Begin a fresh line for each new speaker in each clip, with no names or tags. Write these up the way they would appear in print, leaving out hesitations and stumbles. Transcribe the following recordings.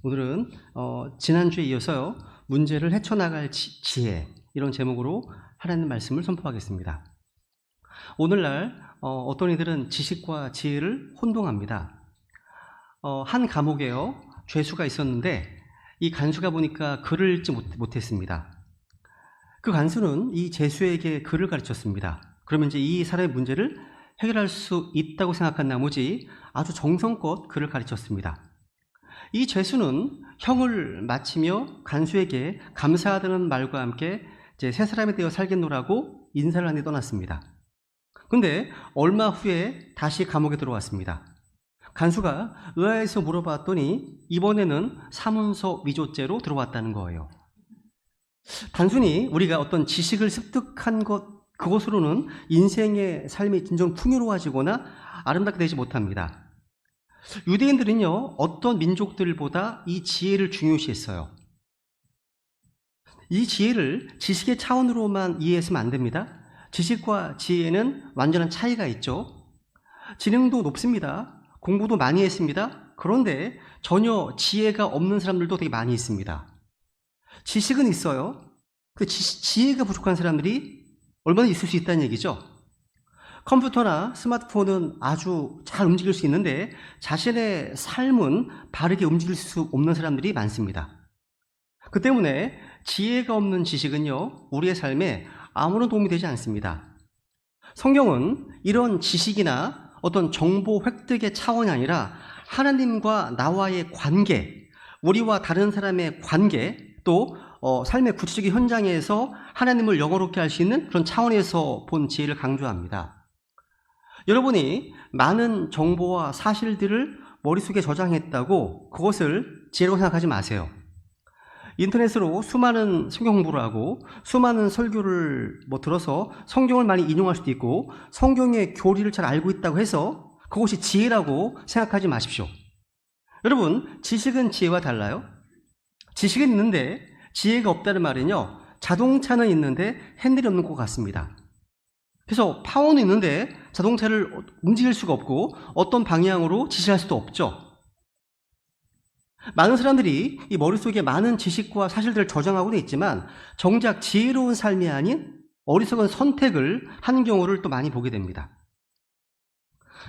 오늘은 지난주에 이어서요, 문제를 헤쳐나갈 지혜, 이런 제목으로 하나님 말씀을 선포하겠습니다. 오늘날 어떤 이들은 지식과 지혜를 혼동합니다. 한 감옥에요, 죄수가 있었는데 이 간수가 보니까 글을 읽지 못했습니다. 그 간수는 이 죄수에게 글을 가르쳤습니다. 그러면 이제 이 사람의 문제를 해결할 수 있다고 생각한 나머지 아주 정성껏 글을 가르쳤습니다. 이 죄수는 형을 마치며 간수에게 감사하다는 말과 함께 이제 새 사람이 되어 살겠노라고 인사를 하니 떠났습니다. 근데 얼마 후에 다시 감옥에 들어왔습니다. 간수가 의아해서 물어봤더니 이번에는 사문서 위조죄로 들어왔다는 거예요. 단순히 우리가 어떤 지식을 습득한 그것으로는 인생의 삶이 진정 풍요로워지거나 아름답게 되지 못합니다. 유대인들은요, 어떤 민족들보다 이 지혜를 중요시했어요. 이 지혜를 지식의 차원으로만 이해했으면 안 됩니다. 지식과 지혜에는 완전한 차이가 있죠. 지능도 높습니다. 공부도 많이 했습니다. 그런데 전혀 지혜가 없는 사람들도 되게 많이 있습니다. 지식은 있어요. 그 지혜가 부족한 사람들이 얼마나 있을 수 있다는 얘기죠. 컴퓨터나 스마트폰은 아주 잘 움직일 수 있는데 자신의 삶은 바르게 움직일 수 없는 사람들이 많습니다. 그 때문에 지혜가 없는 지식은요, 우리의 삶에 아무런 도움이 되지 않습니다. 성경은 이런 지식이나 어떤 정보 획득의 차원이 아니라 하나님과 나와의 관계, 우리와 다른 사람의 관계, 또 삶의 구체적인 현장에서 하나님을 영화롭게 할 수 있는 그런 차원에서 본 지혜를 강조합니다. 여러분이 많은 정보와 사실들을 머릿속에 저장했다고 그것을 지혜라고 생각하지 마세요. 인터넷으로 수많은 성경 공부를 하고 수많은 설교를 들어서 성경을 많이 인용할 수도 있고 성경의 교리를 잘 알고 있다고 해서 그것이 지혜라고 생각하지 마십시오. 여러분, 지식은 지혜와 달라요. 지식은 있는데 지혜가 없다는 말은요, 자동차는 있는데 핸들이 없는 것 같습니다. 그래서 파워는 있는데 자동차를 움직일 수가 없고 어떤 방향으로 지시할 수도 없죠. 많은 사람들이 이 머릿속에 많은 지식과 사실들을 저장하고는 있지만 정작 지혜로운 삶이 아닌 어리석은 선택을 하는 경우를 또 많이 보게 됩니다.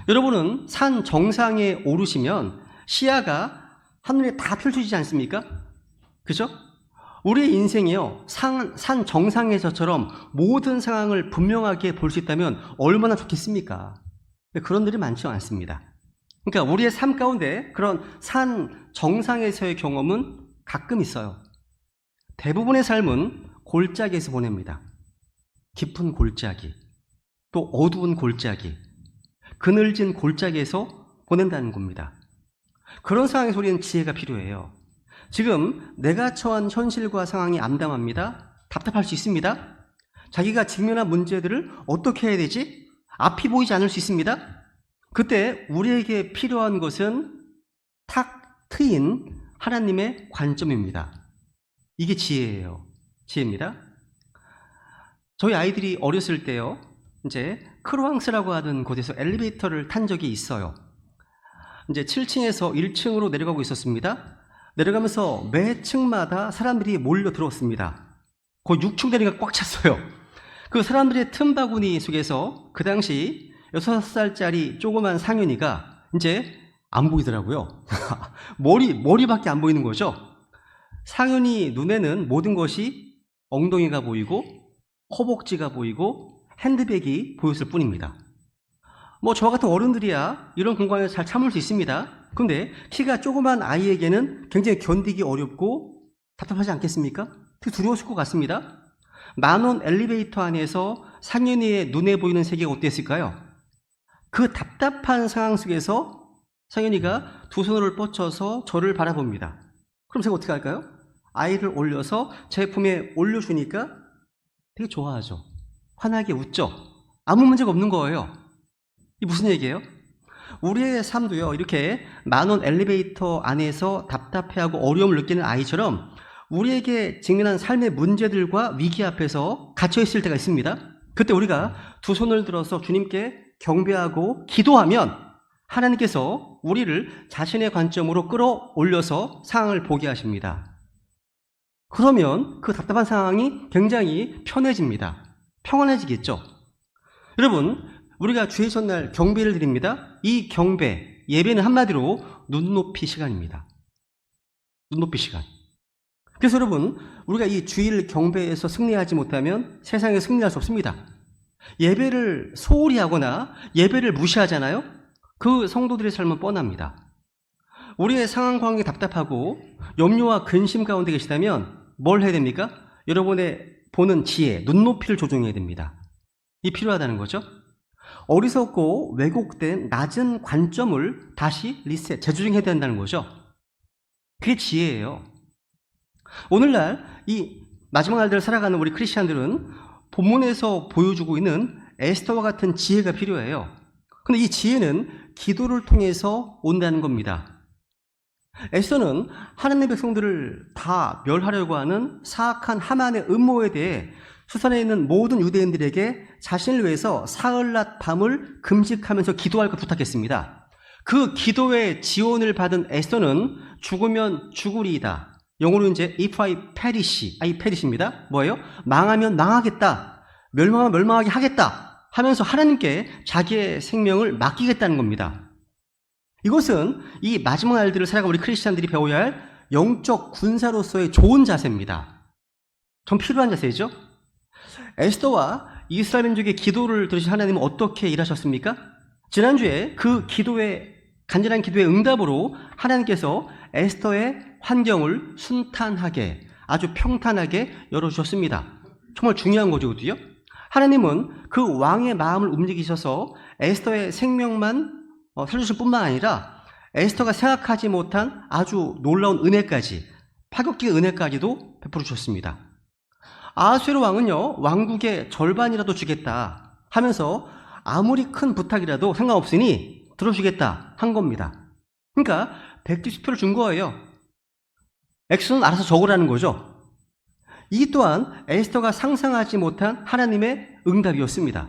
여러분은 산 정상에 오르시면 시야가 하늘에 다 펼쳐지지 않습니까? 그죠? 우리의 인생이요, 산 정상에서처럼 모든 상황을 분명하게 볼 수 있다면 얼마나 좋겠습니까? 그런 일이 많지 않습니다. 그러니까 우리의 삶 가운데 그런 산 정상에서의 경험은 가끔 있어요. 대부분의 삶은 골짜기에서 보냅니다. 깊은 골짜기, 또 어두운 골짜기, 그늘진 골짜기에서 보낸다는 겁니다. 그런 상황에서 우리는 지혜가 필요해요. 지금 내가 처한 현실과 상황이 암담합니다. 답답할 수 있습니다. 자기가 직면한 문제들을 어떻게 해야 되지? 앞이 보이지 않을 수 있습니다. 그때 우리에게 필요한 것은 탁 트인 하나님의 관점입니다. 이게 지혜예요. 지혜입니다. 저희 아이들이 어렸을 때요, 이제 크로앙스라고 하는 곳에서 엘리베이터를 탄 적이 있어요. 이제 7층에서 1층으로 내려가고 있었습니다. 내려가면서 매 층마다 사람들이 몰려 들어왔습니다. 거의 6층 되니까 꽉 찼어요. 그 사람들의 틈바구니 속에서 그 당시 6살짜리 조그만 상윤이가 이제 안 보이더라고요. 머리밖에 안 보이는 거죠. 상윤이 눈에는 모든 것이 엉덩이가 보이고 허벅지가 보이고 핸드백이 보였을 뿐입니다. 저와 같은 어른들이야 이런 공간에서 잘 참을 수 있습니다. 근데 키가 조그만 아이에게는 굉장히 견디기 어렵고 답답하지 않겠습니까? 되게 두려웠을 것 같습니다. 10,000원 엘리베이터 안에서 상윤이의 눈에 보이는 세계가 어땠을까요? 그 답답한 상황 속에서 상윤이가 두 손을 뻗쳐서 저를 바라봅니다. 그럼 제가 어떻게 할까요? 아이를 올려서 제 품에 올려주니까 되게 좋아하죠. 환하게 웃죠. 아무 문제가 없는 거예요. 이게 무슨 얘기예요? 우리의 삶도요, 이렇게 10,000원 엘리베이터 안에서 답답해하고 어려움을 느끼는 아이처럼 우리에게 직면한 삶의 문제들과 위기 앞에서 갇혀있을 때가 있습니다. 그때 우리가 두 손을 들어서 주님께 경배하고 기도하면 하나님께서 우리를 자신의 관점으로 끌어올려서 상황을 보게 하십니다. 그러면 그 답답한 상황이 굉장히 편해집니다. 평안해지겠죠. 여러분, 우리가 주의 첫날 경배를 드립니다. 이 경배, 예배는 한마디로 눈높이 시간입니다. 눈높이 시간. 그래서 여러분, 우리가 이 주일 경배에서 승리하지 못하면 세상에 승리할 수 없습니다. 예배를 소홀히 하거나 예배를 무시하잖아요? 그 성도들의 삶은 뻔합니다. 우리의 상황 관계 답답하고 염려와 근심 가운데 계시다면 뭘 해야 됩니까? 여러분의 보는 지혜, 눈높이를 조정해야 됩니다. 이 필요하다는 거죠. 어리석고 왜곡된 낮은 관점을 다시 리셋, 재조정해야 된다는 거죠. 그게 지혜예요. 오늘날 이 마지막 날들을 살아가는 우리 크리스찬들은 본문에서 보여주고 있는 에스더와 같은 지혜가 필요해요. 근데 이 지혜는 기도를 통해서 온다는 겁니다. 에스더는 하나님의 백성들을 다 멸하려고 하는 사악한 하만의 음모에 대해 수산에 있는 모든 유대인들에게 자신을 위해서 사흘낮 밤을 금식하면서 기도할 것 부탁했습니다. 그 기도의 지원을 받은 에스더는 죽으면 죽으리이다. 영어로 이제 if I perish입니다. 뭐예요? 망하면 망하겠다. 멸망하면 멸망하게 하겠다. 하면서 하나님께 자기의 생명을 맡기겠다는 겁니다. 이것은 이 마지막 날들을 살아가 우리 크리스찬들이 배워야 할 영적 군사로서의 좋은 자세입니다. 좀 필요한 자세죠? 에스더와 이스라엘 민족의 기도를 들으신 하나님은 어떻게 일하셨습니까? 지난주에 그 간절한 기도의 응답으로 하나님께서 에스더의 환경을 순탄하게, 아주 평탄하게 열어주셨습니다. 정말 중요한 거죠, 그도요? 하나님은 그 왕의 마음을 움직이셔서 에스더의 생명만 살려주실 뿐만 아니라 에스더가 생각하지 못한 아주 놀라운 은혜까지, 파격적인 은혜까지도 베풀어 주셨습니다. 아하수에로 왕은요, 왕국의 절반이라도 주겠다 하면서 아무리 큰 부탁이라도 상관없으니 들어주겠다 한 겁니다. 그러니까 190표를 준 거예요. 액수는 알아서 적으라는 거죠. 이 또한 에스더가 상상하지 못한 하나님의 응답이었습니다.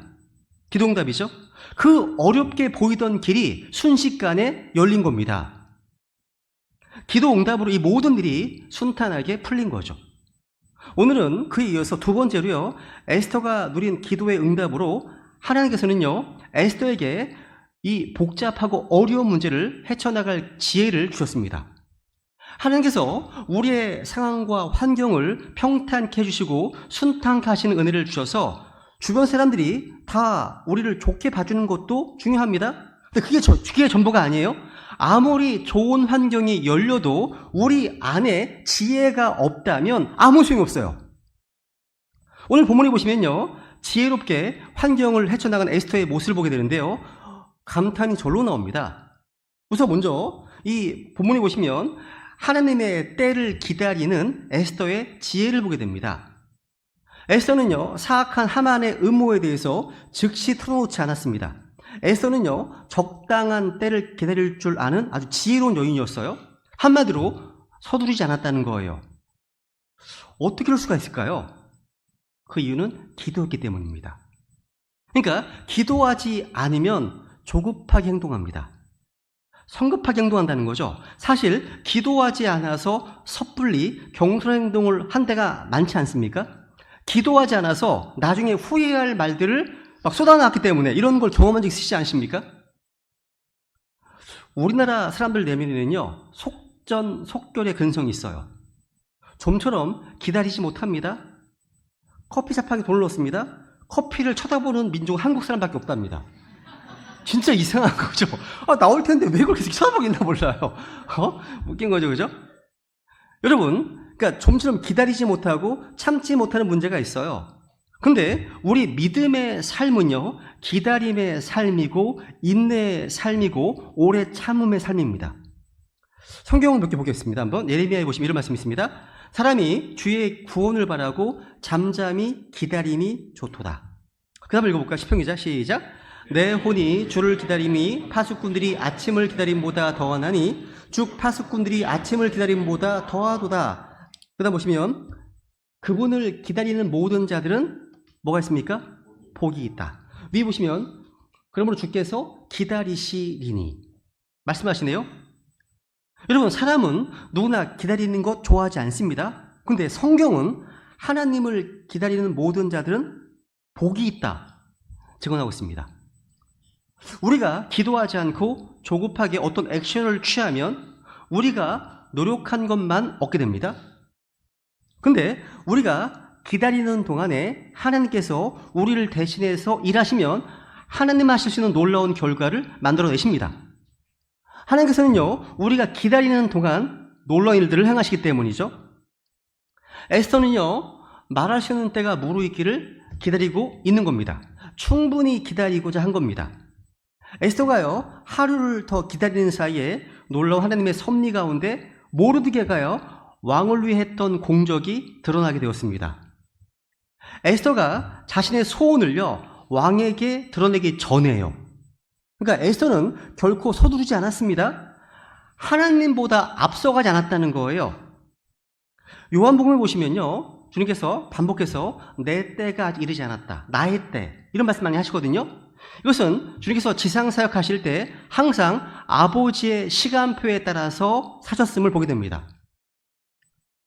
기도응답이죠. 그 어렵게 보이던 길이 순식간에 열린 겁니다. 기도응답으로 이 모든 일이 순탄하게 풀린 거죠. 오늘은 그에 이어서 두 번째로요, 에스더가 누린 기도의 응답으로 하나님께서는요, 에스더에게 이 복잡하고 어려운 문제를 헤쳐나갈 지혜를 주셨습니다. 하나님께서 우리의 상황과 환경을 평탄케 해주시고 순탄케 하시는 은혜를 주셔서 주변 사람들이 다 우리를 좋게 봐주는 것도 중요합니다. 근데 그게 전부가 아니에요. 아무리 좋은 환경이 열려도 우리 안에 지혜가 없다면 아무 소용이 없어요. 오늘 본문에 보시면요, 지혜롭게 환경을 헤쳐나간 에스더의 모습을 보게 되는데요, 감탄이 절로 나옵니다. 우선 먼저 이 본문에 보시면 하나님의 때를 기다리는 에스더의 지혜를 보게 됩니다. 에스더는요, 사악한 하만의 음모에 대해서 즉시 털어놓지 않았습니다. 에스더는요, 적당한 때를 기다릴 줄 아는 아주 지혜로운 여인이었어요. 한마디로 서두르지 않았다는 거예요. 어떻게 그럴 수가 있을까요? 그 이유는 기도했기 때문입니다. 그러니까 기도하지 않으면 조급하게 행동합니다. 성급하게 행동한다는 거죠. 사실 기도하지 않아서 섣불리 경솔한 행동을 한 데가 많지 않습니까? 기도하지 않아서 나중에 후회할 말들을 막 쏟아놨기 때문에 이런 걸 경험한 적 있으시지 않으십니까? 우리나라 사람들 내면에는요, 속전속결의 근성이 있어요. 좀처럼 기다리지 못합니다. 커피숍하게 돈을 넣습니다. 커피를 쳐다보는 민족은 한국 사람밖에 없답니다. 진짜 이상한 거죠. 나올 텐데 왜 그렇게 쳐다보겠나 몰라요. 웃긴 거죠, 그죠? 여러분, 그러니까 좀처럼 기다리지 못하고 참지 못하는 문제가 있어요. 근데 우리 믿음의 삶은요, 기다림의 삶이고 인내의 삶이고 오래 참음의 삶입니다. 성경을 몇 개 보겠습니다. 한번 예레미야에 보시면 이런 말씀이 있습니다. 사람이 주의 구원을 바라고 잠잠히 기다림이 좋도다. 그 다음 읽어볼까? 시편기자 시작. 내 혼이 주를 기다림이 파수꾼들이 아침을 기다림보다 더하나니 쭉 파수꾼들이 아침을 기다림보다 더하도다. 그 다음 보시면 그분을 기다리는 모든 자들은 뭐가 있습니까? 복이 있다. 위에 보시면 그러므로 주께서 기다리시리니. 말씀하시네요. 여러분, 사람은 누구나 기다리는 것 좋아하지 않습니다. 근데 성경은 하나님을 기다리는 모든 자들은 복이 있다 증언하고 있습니다. 우리가 기도하지 않고 조급하게 어떤 액션을 취하면 우리가 노력한 것만 얻게 됩니다. 근데 우리가 기다리는 동안에 하나님께서 우리를 대신해서 일하시면 하나님 하실 수 있는 놀라운 결과를 만들어내십니다. 하나님께서는요, 우리가 기다리는 동안 놀라운 일들을 행하시기 때문이죠. 에스더는요, 말할 수 있는 때가 무르익기를 기다리고 있는 겁니다. 충분히 기다리고자 한 겁니다. 에스더가요, 하루를 더 기다리는 사이에 놀라운 하나님의 섭리 가운데 모르드게가요, 왕을 위해 했던 공적이 드러나게 되었습니다. 에스더가 자신의 소원을요, 왕에게 드러내기 전에요. 그러니까 에스더는 결코 서두르지 않았습니다. 하나님보다 앞서가지 않았다는 거예요. 요한복음을 보시면요, 주님께서 반복해서 내 때가 아직 이르지 않았다, 나의 때, 이런 말씀 많이 하시거든요. 이것은 주님께서 지상사역 하실 때 항상 아버지의 시간표에 따라서 사셨음을 보게 됩니다.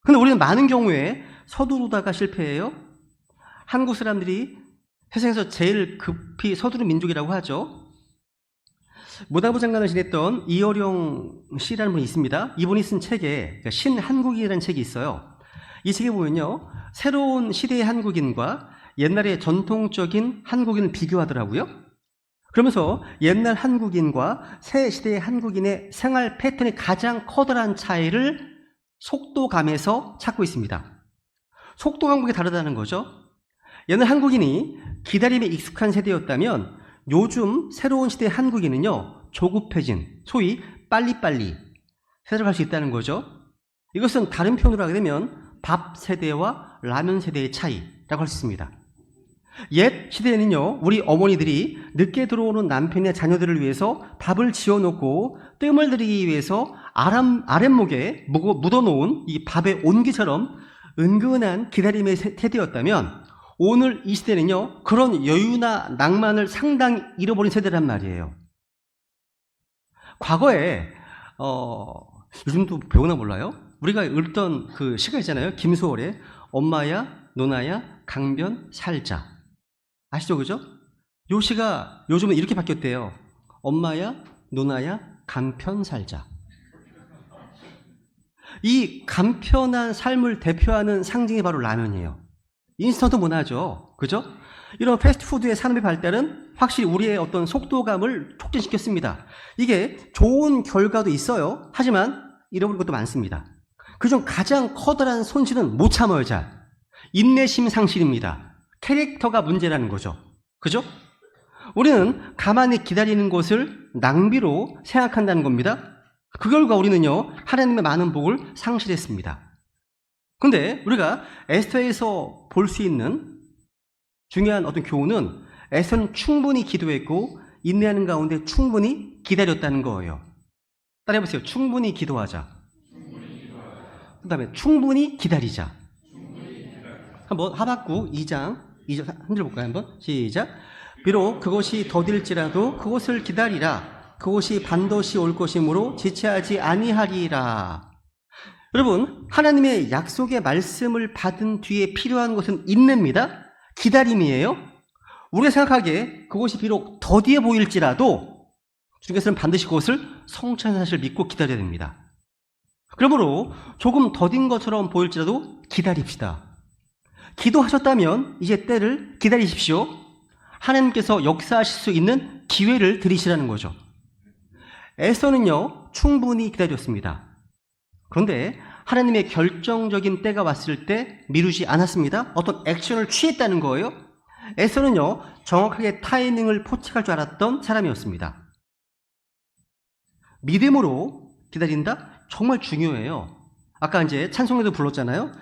근데 우리는 많은 경우에 서두르다가 실패해요. 한국 사람들이 세상에서 제일 급히 서두른 민족이라고 하죠. 모다부 장관을 지냈던 이어령 씨라는 분이 있습니다. 이분이 쓴 책에 신한국이라는 책이 있어요. 이 책에 보면요, 새로운 시대의 한국인과 옛날의 전통적인 한국인을 비교하더라고요. 그러면서 옛날 한국인과 새 시대의 한국인의 생활 패턴의 가장 커다란 차이를 속도감에서 찾고 있습니다. 속도 감각이 다르다는 거죠. 옛날 한국인이 기다림에 익숙한 세대였다면 요즘 새로운 시대의 한국인은요, 조급해진, 소위 빨리빨리 세대로 갈 수 있다는 거죠. 이것은 다른 표현으로 하게 되면 밥 세대와 라면 세대의 차이라고 할 수 있습니다. 옛 시대에는요, 우리 어머니들이 늦게 들어오는 남편의 자녀들을 위해서 밥을 지어놓고 뜸을 들이기 위해서 아랫목에 묻어놓은 이 밥의 온기처럼 은근한 기다림의 세대였다면 오늘 이 시대는요, 그런 여유나 낭만을 상당히 잃어버린 세대란 말이에요. 과거에 요즘도 배우나 몰라요? 우리가 읽던 그 시가 있잖아요. 김소월의 엄마야 누나야 강변 살자. 아시죠? 그죠? 요 시가 요즘은 이렇게 바뀌었대요. 엄마야 누나야 간편 살자. 이 간편한 삶을 대표하는 상징이 바로 라면이에요. 인스턴트 문화죠. 그죠? 이런 패스트푸드의 산업의 발달은 확실히 우리의 어떤 속도감을 촉진시켰습니다. 이게 좋은 결과도 있어요. 하지만 잃어버린 것도 많습니다. 그중 가장 커다란 손실은 못 참아요, 잘. 인내심 상실입니다. 캐릭터가 문제라는 거죠. 그죠? 우리는 가만히 기다리는 것을 낭비로 생각한다는 겁니다. 그 결과 우리는요, 하나님의 많은 복을 상실했습니다. 근데 우리가 에스더에서 볼 수 있는 중요한 어떤 교훈은 에스더는 충분히 기도했고 인내하는 가운데 충분히 기다렸다는 거예요. 따라해보세요. 충분히 기도하자. 그 다음에 충분히 기다리자. 한번 하박국 2장 한 줄 볼까요? 한번 시작. 비록 그것이 더딜지라도 그것을 기다리라. 그것이 반드시 올 것이므로 지체하지 아니하리라. 여러분, 하나님의 약속의 말씀을 받은 뒤에 필요한 것은 인내입니다. 기다림이에요. 우리가 생각하기에 그것이 비록 더디어 보일지라도 주님께서는 반드시 그것을 성취하는 사실을 믿고 기다려야 됩니다. 그러므로 조금 더딘 것처럼 보일지라도 기다립시다. 기도하셨다면 이제 때를 기다리십시오. 하나님께서 역사하실 수 있는 기회를 드리시라는 거죠. 에스더는요, 충분히 기다렸습니다. 그런데 하나님의 결정적인 때가 왔을 때 미루지 않았습니다. 어떤 액션을 취했다는 거예요. 에스더는요, 정확하게 타이밍을 포착할 줄 알았던 사람이었습니다. 믿음으로 기다린다? 정말 중요해요. 아까 이제 찬송에도 불렀잖아요.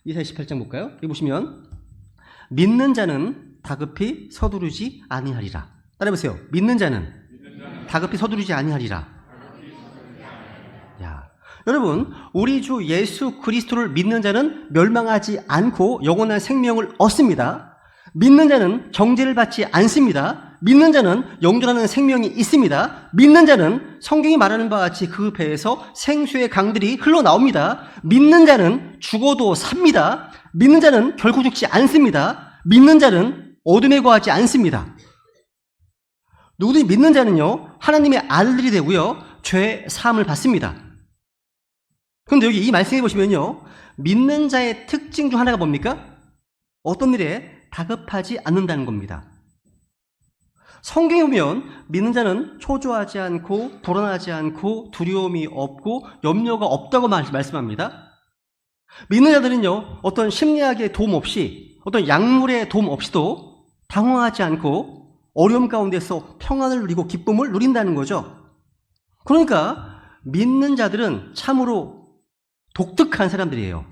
이사야 18장 볼까요? 여기 보시면 믿는 자는 다급히 서두르지 아니하리라. 따라해보세요. 믿는 자는 다급히 서두르지 아니하리라. 야, 여러분, 우리 주 예수 그리스도를 믿는 자는 멸망하지 않고 영원한 생명을 얻습니다. 믿는 자는 정죄를 받지 않습니다. 믿는 자는 영존하는 생명이 있습니다. 믿는 자는 성경이 말하는 바와 같이 그 배에서 생수의 강들이 흘러나옵니다. 믿는 자는 죽어도 삽니다. 믿는 자는 결코 죽지 않습니다. 믿는 자는 어둠에 거하지 않습니다. 누구든지 믿는 자는요, 하나님의 아들들이 되고요, 죄 사함을 받습니다. 그런데 여기 이 말씀해 보시면요, 믿는 자의 특징 중 하나가 뭡니까? 어떤 일에 다급하지 않는다는 겁니다. 성경에 보면 믿는 자는 초조하지 않고 불안하지 않고 두려움이 없고 염려가 없다고 말씀합니다. 믿는 자들은요, 어떤 심리학의 도움 없이, 어떤 약물의 도움 없이도 당황하지 않고 어려움 가운데서 평안을 누리고 기쁨을 누린다는 거죠. 그러니까 믿는 자들은 참으로 독특한 사람들이에요.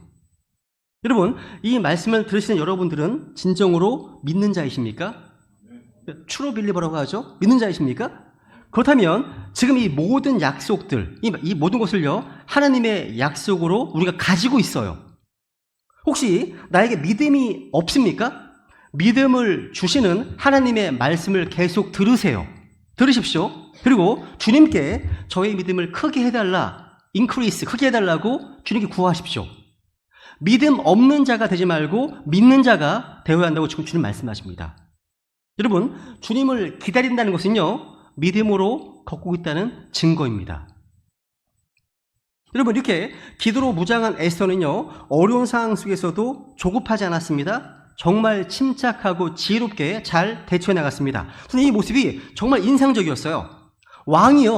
여러분, 이 말씀을 들으시는 여러분들은 진정으로 믿는 자이십니까? 트루 빌리버라고 하죠. 믿는 자이십니까? 그렇다면 지금 이 모든 약속들, 이 모든 것을요, 하나님의 약속으로 우리가 가지고 있어요. 혹시 나에게 믿음이 없습니까? 믿음을 주시는 하나님의 말씀을 계속 들으세요. 들으십시오. 그리고 주님께 저의 믿음을 크게 해달라, 인크리스, 크게 해달라고 주님께 구하십시오. 믿음 없는 자가 되지 말고 믿는 자가 되어야 한다고 지금 주님 말씀하십니다. 여러분, 주님을 기다린다는 것은요, 믿음으로 걷고 있다는 증거입니다. 여러분, 이렇게 기도로 무장한 에스더는요, 어려운 상황 속에서도 조급하지 않았습니다. 정말 침착하고 지혜롭게 잘 대처해 나갔습니다. 이 모습이 정말 인상적이었어요. 왕이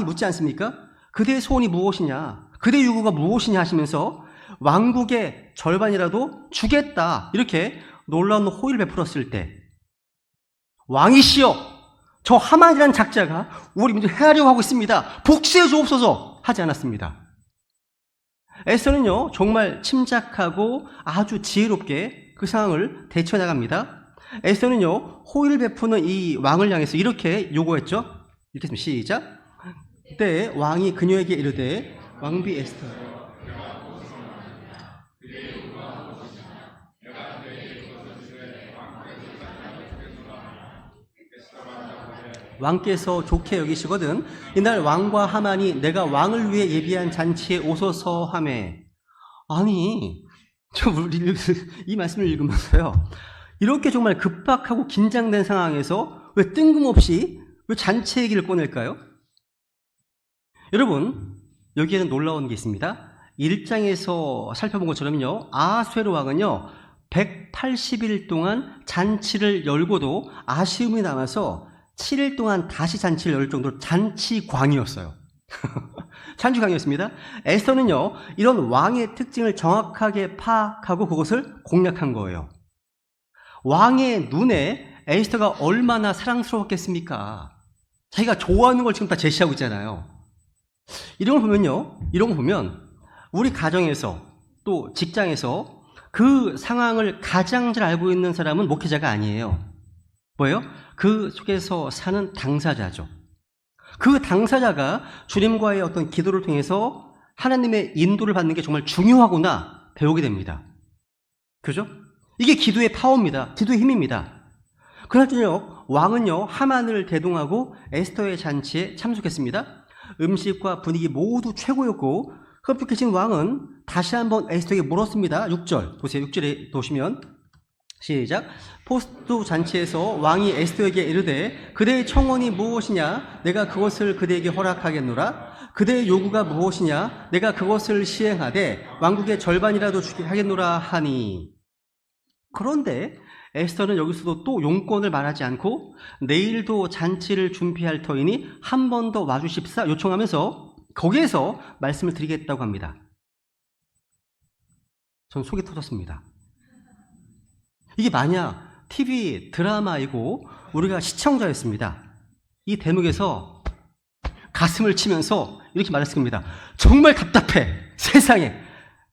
묻지 않습니까? 그대의 소원이 무엇이냐, 그대의 요구가 무엇이냐 하시면서 왕국의 절반이라도 주겠다, 이렇게 놀라운 호의를 베풀었을 때, 왕이시여, 저 하만이라는 작자가 우리 민족을 해하려고 하고 있습니다. 복수해 주옵소서 하지 않았습니다. 에스더는요, 정말 침착하고 아주 지혜롭게 그 상황을 대처해 나갑니다. 에스더는요, 호의를 베푸는 이 왕을 향해서 이렇게 요구했죠. 읽겠습니다. 시작. 그때 왕이 그녀에게 이르되, 왕비 에스더, 왕께서 좋게 여기시거든 이날 왕과 하만이 내가 왕을 위해 예비한 잔치에 오소서 하매. 아니, 이 말씀을 읽으면서요, 이렇게 정말 급박하고 긴장된 상황에서 왜 뜬금없이 왜 잔치 얘기를 꺼낼까요? 여러분, 여기에는 놀라운 게 있습니다. 1장에서 살펴본 것처럼요, 아하수에로 왕은요 180일 동안 잔치를 열고도 아쉬움이 남아서 7일 동안 다시 잔치를 열 정도로 잔치광이었어요. 잔치광이었습니다. 에스더는요, 이런 왕의 특징을 정확하게 파악하고 그것을 공략한 거예요. 왕의 눈에 에스더가 얼마나 사랑스러웠겠습니까? 자기가 좋아하는 걸 지금 다 제시하고 있잖아요. 이런 거 보면 우리 가정에서 또 직장에서 그 상황을 가장 잘 알고 있는 사람은 목회자가 아니에요. 뭐예요? 그 속에서 사는 당사자죠. 그 당사자가 주님과의 어떤 기도를 통해서 하나님의 인도를 받는 게 정말 중요하구나 배우게 됩니다. 그죠? 이게 기도의 파워입니다. 기도의 힘입니다. 그날 저녁 왕은요, 하만을 대동하고 에스더의 잔치에 참석했습니다. 음식과 분위기 모두 최고였고 흡족해진 왕은 다시 한번 에스더에게 물었습니다. 6절 보세요. 6절에 보시면 시작. 포스트 잔치에서 왕이 에스더에게 이르되 그대의 청원이 무엇이냐, 내가 그것을 그대에게 허락하겠노라. 그대의 요구가 무엇이냐, 내가 그것을 시행하되 왕국의 절반이라도 주게 하겠노라 하니. 그런데 에스더는 여기서도 또 용건을 말하지 않고 내일도 잔치를 준비할 터이니 한 번 더 와주십사 요청하면서 거기에서 말씀을 드리겠다고 합니다. 전 속이 터졌습니다. 이게 만약 TV 드라마이고 우리가 시청자였습니다. 이 대목에서 가슴을 치면서 이렇게 말했을 겁니다. 정말 답답해. 세상에.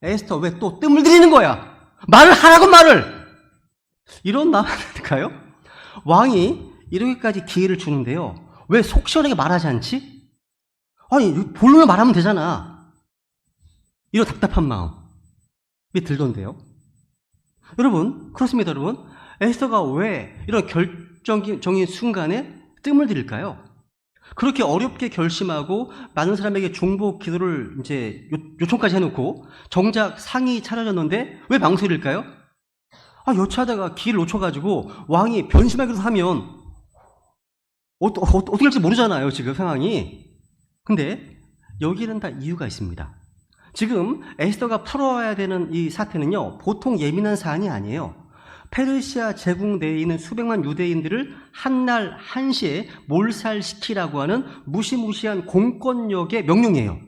에스더 왜 또 뜸을 들이는 거야? 말을 하라고 말을. 이런 마음 아닐까요? 왕이 이렇게까지 기회를 주는데요, 왜 속 시원하게 말하지 않지? 아니, 본론을 말하면 되잖아. 이런 답답한 마음이 들던데요. 여러분, 그렇습니다. 여러분, 에스더가 왜 이런 결정적인 순간에 뜸을 들일까요? 그렇게 어렵게 결심하고 많은 사람에게 중보 기도를 이제 요청까지 해놓고 정작 상이 차려졌는데 왜 망설일까요? 여차하다가 길을 놓쳐가지고 왕이 변심하기로 하면 어떻게 할지 모르잖아요, 지금 상황이. 근데 여기는 다 이유가 있습니다. 지금 에스더가 풀어야 되는 이 사태는요, 보통 예민한 사안이 아니에요. 페르시아 제국 내에 있는 수백만 유대인들을 한날 한시에 몰살시키라고 하는 무시무시한 공권력의 명령이에요.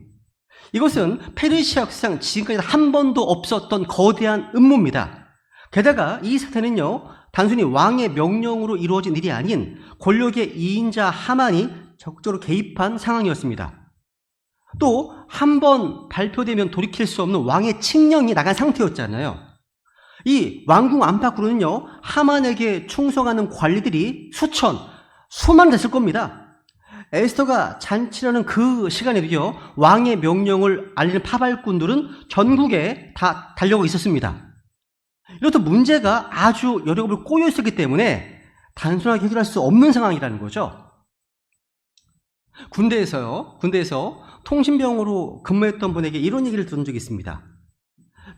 이것은 페르시아 역사상 지금까지 한 번도 없었던 거대한 음모입니다. 게다가 이 사태는요, 단순히 왕의 명령으로 이루어진 일이 아닌 권력의 2인자 하만이 적극적으로 개입한 상황이었습니다. 또 한 번 발표되면 돌이킬 수 없는 왕의 칙령이 나간 상태였잖아요. 이 왕궁 안팎으로는요, 하만에게 충성하는 관리들이 수만 됐을 겁니다. 에스더가 잔치라는 그 시간에도요, 왕의 명령을 알리는 파발꾼들은 전국에 다 달려오고 있었습니다. 이렇듯 문제가 아주 여러 겹으로 꼬여 있었기 때문에 단순하게 해결할 수 없는 상황이라는 거죠. 군대에서 통신병으로 근무했던 분에게 이런 얘기를 들은 적이 있습니다.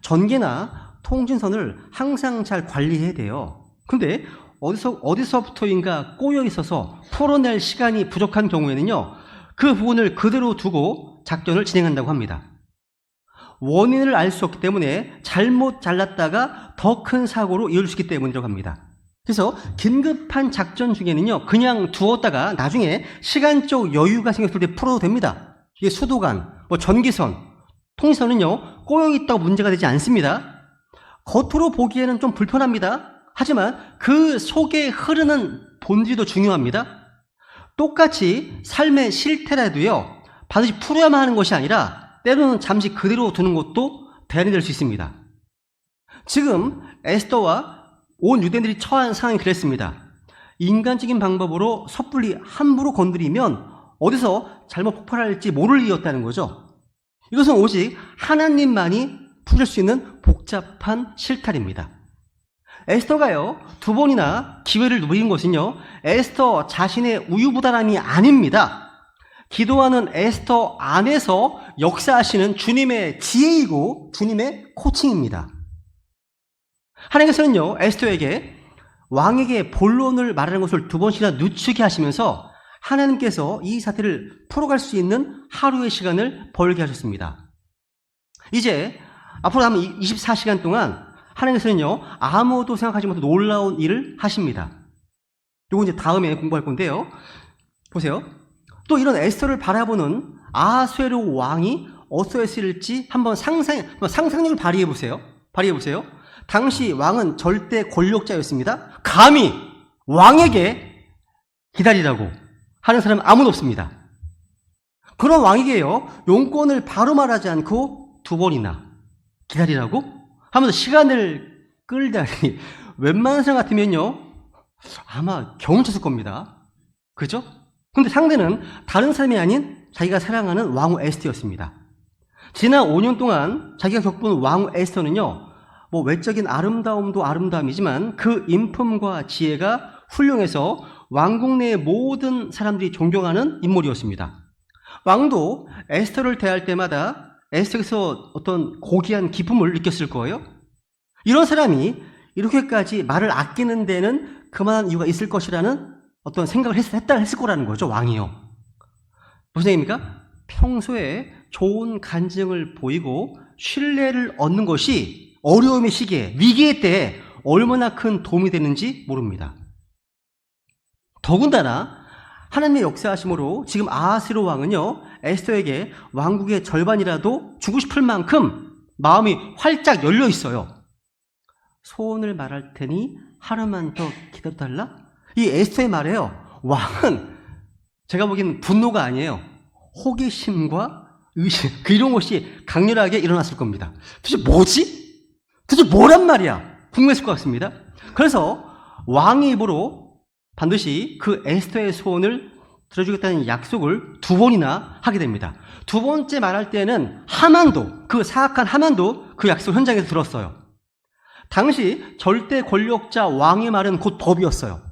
전기나 통신선을 항상 잘 관리해야 돼요. 근데 어디서부터인가 꼬여 있어서 풀어낼 시간이 부족한 경우에는요, 그 부분을 그대로 두고 작전을 진행한다고 합니다. 원인을 알 수 없기 때문에 잘못 잘랐다가 더 큰 사고로 이어질 수 있기 때문이라고 합니다. 그래서 긴급한 작전 중에는요, 그냥 두었다가 나중에 시간적 여유가 생겼을 때 풀어도 됩니다. 이게 수도관, 전기선, 통신선은요, 꼬여 있다고 문제가 되지 않습니다. 겉으로 보기에는 좀 불편합니다. 하지만 그 속에 흐르는 본질도 중요합니다. 똑같이 삶의 실태라도요, 반드시 풀어야만 하는 것이 아니라 때로는 잠시 그대로 두는 것도 대안이 될 수 있습니다. 지금 에스더와 온 유대인들이 처한 상황이 그랬습니다. 인간적인 방법으로 섣불리 함부로 건드리면 어디서 잘못 폭발할지 모를 일이었다는 거죠. 이것은 오직 하나님만이 풀릴 수 있는 복잡한 실타래입니다. 에스더가요, 2번이나 기회를 누린 것은요, 에스더 자신의 우유부단함이 아닙니다. 기도하는 에스더 안에서 역사하시는 주님의 지혜이고 주님의 코칭입니다. 하나님께서는요, 에스더에게 왕에게 본론을 말하는 것을 2번씩이나 늦추게 하시면서 하나님께서 이 사태를 풀어갈 수 있는 하루의 시간을 벌게 하셨습니다. 이제 앞으로 남은 24시간 동안 하나님께서는요, 아무도 생각하지 못한 놀라운 일을 하십니다. 요거 이제 다음에 공부할 건데요. 보세요. 또 이런 에스더를 바라보는 아하수에로 왕이 어떠했을지 한번 상상력을 발휘해 보세요. 당시 왕은 절대 권력자였습니다. 감히 왕에게 기다리라고 하는 사람은 아무도 없습니다. 그런 왕에게요, 용건을 바로 말하지 않고 2번이나 기다리라고 하면서 시간을 끌다니, 웬만한 사람 같으면요, 아마 경험쳤을 겁니다. 그죠? 근데 상대는 다른 사람이 아닌 자기가 사랑하는 왕후 에스더였습니다. 지난 5년 동안 자기가 겪은 왕후 에스더는요, 외적인 아름다움도 아름다움이지만 그 인품과 지혜가 훌륭해서 왕국 내의 모든 사람들이 존경하는 인물이었습니다. 왕도 에스더를 대할 때마다 에스더에서 어떤 고귀한 기쁨을 느꼈을 거예요. 이런 사람이 이렇게까지 말을 아끼는 데는 그만한 이유가 있을 것이라는 어떤 생각을 했을 거라는 거죠, 왕이요. 무슨 얘기입니까? 평소에 좋은 간증을 보이고 신뢰를 얻는 것이 어려움의 시기에, 위기의 때에 얼마나 큰 도움이 되는지 모릅니다. 더군다나 하나님의 역사하심으로 지금 아하스로 왕은요, 에스더에게 왕국의 절반이라도 주고 싶을 만큼 마음이 활짝 열려 있어요. 소원을 말할 테니 하루만 더 기다려달라? 이 에스더의 말에요, 왕은 제가 보기에는 분노가 아니에요. 호기심과 의심, 이런 것이 강렬하게 일어났을 겁니다. 도대체 뭐지? 도대체 뭐란 말이야? 궁금했을 것 같습니다. 그래서 왕의 입으로 반드시 그 에스더의 소원을 들어주겠다는 약속을 2번이나 하게 됩니다. 2번째 말할 때는 하만도, 그 사악한 하만도 그 약속 현장에서 들었어요. 당시 절대 권력자 왕의 말은 곧 법이었어요.